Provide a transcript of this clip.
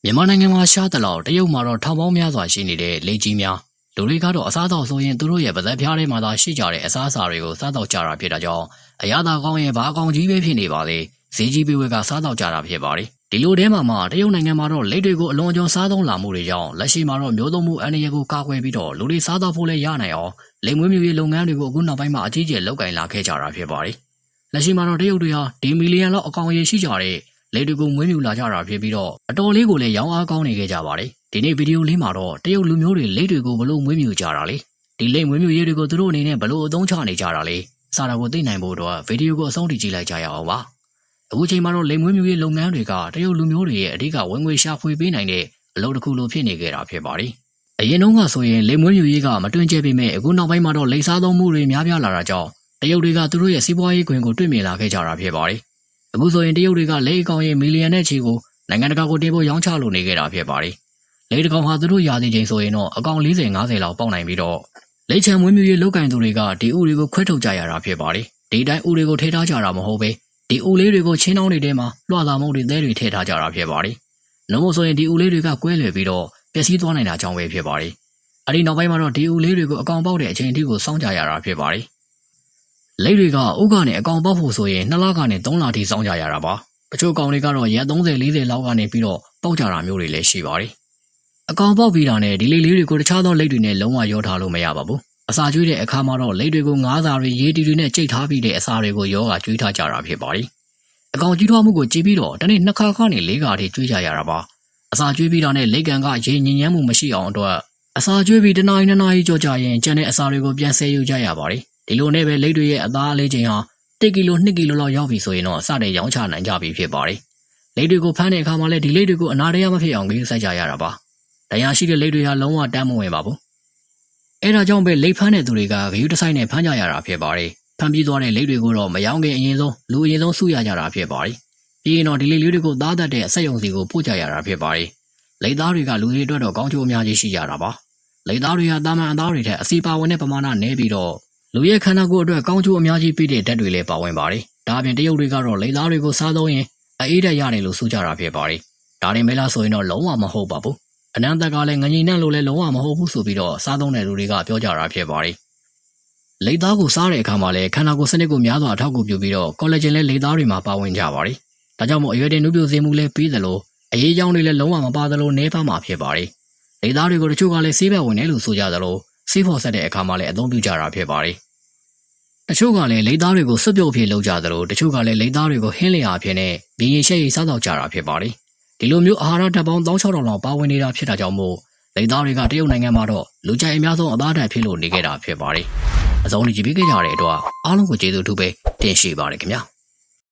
မြန်မာနိုင်ငံမှာရှားတလောက်တရုတ်မှာတော့ထောင်ပေါင်းများစွာရှိနေတဲ့လေကြီးများလူတွေကတော့အစားအသောက်ဆိုရင်သူတို့ရဲ့ပါးစပ်ဖျားထဲမှာသာရှိကြတဲ့အစားအစာတွေကိုစားတော့ကြတာဖြစ်တာကြောင့်အရသာကောင်းရင်ဘာအကောင်ကြီးပဲဖြစ်နေပါလေဈေးကြီးပေးဝဲကစားတော့ကြတာဖြစ်ပါတယ်ဒီလိုတဲမှာတရုတ်နိုင်ငံမှာတော့လက်တွေကိုအလွန်အကျွံစားသုံးလာမှုတွေကြောင့်လက်ရှိမှာတော့မျိုးသုံးမှုအန္တရာယ်ကိုကာကွယ်ပြီးတော့လူတွေစားတော့ဖို့လည်းရနိုင်အောင်လိမ်မွေးမြူရေးလုပ်ငန်းတွေကိုအခုနောက်ပိုင်းမှာအကြီးကျယ်လုပ်ကင်လာခဲ့ကြတာဖြစ်ပါတယ်လက်ရှိမှာတော့တရုတ်တွေဟာဒီမီလီယံလောက်အကောင်ရေရှိကြတဲ့လက်တွေကိုမွေးမြူလာကြတာဖြစ်ပြီးတော့အတော်လေးကိုလည်းရောင်းအားကောင်းနေခဲ့ကြပါတယ်ဒီနေ့ဗီဒီယိုလေးမှာတော့တရုတ်လူမျိုးတွေလက်တွေကိုဘလို့မွေးမြူကြတာလဲဒီလက်မွေးမြူရေးတွေကိုသူတို့အနေနဲ့ဘလို့အသုံးချနေကြတာလဲစတာကိုသိနိုင်ဖို့တော့ဗီဒီယိုကိုအဆုံးထိကြည့်လိုက်ကြရအောင်ပါအခုချိန်မှာတော့လက်မွေးမြူရေးလုပ်ငန်းတွေကတရုတ်လူမျိုးတွေရဲ့အဓိကဝင်ငွေရှာဖွေပေးနိုင်တဲ့အလုပ်တစ်ခုလိုဖြစ်နေခဲ့တာဖြစ်ပါတယ်အရင်တုန်းကဆိုရင်လက်မွေးမြူရေးကမတွင်ကျပေမဲ့အခုနောက်ပိုင်းမှာတော့လိမ်စားသုံးမှုတွေများပြားလာတာကြောင့်တရုတ်တွေကသူတို့ရဲ့စီးပွားရေးခွင်ကိုတွေ့မြင်လာခဲ့ကြတာဖြစ်ပါတယ်အခုဆိုရင်တရုတ်တွေကလက်အကောင်ရဲ့မီလီယံနဲ့ချီကိုနိုင်ငံတကာကိုတင်ဖို့ရောင်းချလို့နေခဲ့တာဖြစ်ပါတယ်လက်တစ်ကောင်ဟာသူတို့ရာသီချိန်ဆိုရင်တော့အကောင်40 50လောက်ပေါက်နိုင်ပြီးတော့လက်ချံမွေးမြူရေးလုပ်ကင်သူတွေကဒီဥတွေကိုခွဲထုတ်ကြရတာဖြစ်ပါတယ်ဒီတိုင်းဥတွေကိုထိထားကြတာမဟုတ်ပဲဒီဥလေးတွေကိုချင်းနှောင်းတွေထဲမှာလွှာသာမုံတွေသဲတွေထည့်ထားကြတာဖြစ်ပါတယ်နှမို့ဆိုရင်ဒီဥလေးတွေကကွဲလွယ်ပြီးတော့ပျက်စီးသွားနိုင်တာကြောင့်ပဲဖြစ်ပါတယ်အဲ့ဒီနောက်ပိုင်းမှာတော့ဒီဥလေးတွေကိုအကောင်ပေါက်တဲ့အချိန်အထိကိုစောင့်ကြရတာဖြစ်ပါတယ်လက်တွေကဥကနေအကောင်ပေါက်ဖို့ဆိုရင်2လကနေ3လထိစောင့်ကြရတာပါတချို့ကောင်တွေကတော့ရက်30 40လောက်ကနေပြီးတော့ပေါက်ကြတာမျိုးတွေလည်းရှိပါတယ်အကောင်ပေါက်ပြီးတာနဲ့ဒီလေးတွေကိုတခြားသောလက်တွေနဲ့လုံးဝရောထားလို့မရပါဘူးအစာကျွေးတဲ့အခါမှာတော့လက်တွေကိုငါးစာတွေရေတီတွေနဲ့ကြိတ်ထားပြီးတဲ့အစာတွေကိုရောဂါကျွေးထားကြတာဖြစ်ပါတယ်အကောင်ကြီးထွားမှုကိုကြည့်ပြီးတော့တနေ့2ခါကနေ4ခါထိကျွေးကြရတာပါအစာကျွေးပြီးတာနဲ့လက်ကန်ကရေညဉ့်ညမ်းမှုမရှိအောင်အတွက်အစာကျွေးပြီး1နာရီ2နာရီကြောကြာရင်ကျန်တဲ့အစာတွေကိုပြန်ဆဲယူကြရပါတယ်ဒီလိုနဲ့ပဲလက်တွေရဲ့အသားအလေးချိန်ဟာ1ကီလို2ကီလိုလောက်ရောက်ပြီဆိုရင်တော့အစတဲ့ရောင်းချနိုင်ကြပြီဖြစ်ပါတယ်လက်တွေကိုဖမ်းတဲ့အခါမှာလည်းဒီလက်တွေကိုအနာတရားမဖြစ်အောင်ဂရုစိုက်ကြရတာပါတရားရှိတဲ့လက်တွေဟာလုံးဝတမ်းမဝင်ပါဘူးအဲဒါကြောင့်ပဲလက်ဖမ်းတဲ့သူတွေကဂရုတစိုက်နဲ့ဖမ်းကြရတာဖြစ်ပါတယ်ဖမ်းပြီးသွားတဲ့လက်တွေကိုတော့မယောင်းခင်အရင်ဆုံးလူအရင်ဆုံးစုရကြတာဖြစ်ပါတယ်ပြီးရင်တော့ဒီလက်လေးတွေကိုသားတတ်တဲ့အဆက်ယုံစီကိုပို့ကြရတာဖြစ်ပါတယ်လက်သားတွေကလူတွေအတွက်တော့ကောင်းကျိုးအများကြီးရှိကြတာပါလက်သားတွေကတာမန်အသားတွေထက်အစီပါဝင်တဲ့ပမာဏနည်းပြီးတော့လူရဲ့ခန္ဓာကိုယ်အတွက်ကောင်းကျိုးအများကြီးပေးတဲ့ဓာတ်တွေလည်းပါဝင်ပါတယ်ဒါအပြင်တရုတ်တွေကတော့လက်သားတွေကိုစားသုံးရင်အေးဓာတ်ရတယ်လို့ဆိုကြတာဖြစ်ပါတယ်ဒါရင်မဲလားဆိုရင်တော့လုံးဝမဟုတ်ပါဘူးအနန္တကလည်းငငိမ့်နှံ့လို့လည်းလုံးဝမဟုတ်ဘူးဆိုပြီးတော့စားသုံးတဲ့လူတွေကပြောကြတာဖြစ်ပါတယ်လက်သားကိုစားတဲ့အခါမှာလည်းခန္ဓာကိုယ်စနစ်ကိုများစွာအထောက်အကူပြုပြီးတော့ကော်လာဂျင်လည်းလက်သားတွေမှာပါဝင်ကြပါတယ်ဒါကြောင့်မို့အရွယ်တင်နုပြစေမှုလည်းပြီးသလိုအရေးကြောင်းတွေလည်းလုံးဝမပါသလိုနေပါမှာဖြစ်ပါတယ်လက်သားတွေကိုတချို့ကလည်းဆေးဘက်ဝင်တယ်လို့ဆိုကြသလိုဆေးဖော်ဆက်တဲ့အခါမှာလည်းအသုံးပြုကြတာဖြစ်ပါတယ်တချို့ကလည်းလက်သားတွေကိုစွပ်ပြုတ်ဖြစ်လုပ်ကြသလိုတချို့ကလည်းလက်သားတွေကိုဟင်းလျာအဖြစ်နဲ့ဘီရင်ရှက်ရိတ်စားတော့ကြတာဖြစ်ပါတယ်ဒီလိုမျိုးအာဟာရဓာတ်ပေါင်း16000လောက်ပါဝင်နေတာဖြစ်တာကြောင့်မို့လက်သားတွေကတရုတ်နိုင်ငံမှာတော့လူကြိုက်အများဆုံးအသားဓာတ်ဖြစ်လို့နေခဲ့တာဖြစ်ပါတယ်အဆုံးထိကြည့်ပေးကြရတဲ့အတွက်အားလုံးကိုကျေးဇူးအထူးပဲတင်ရှိပါတယ်ခင်ဗျာ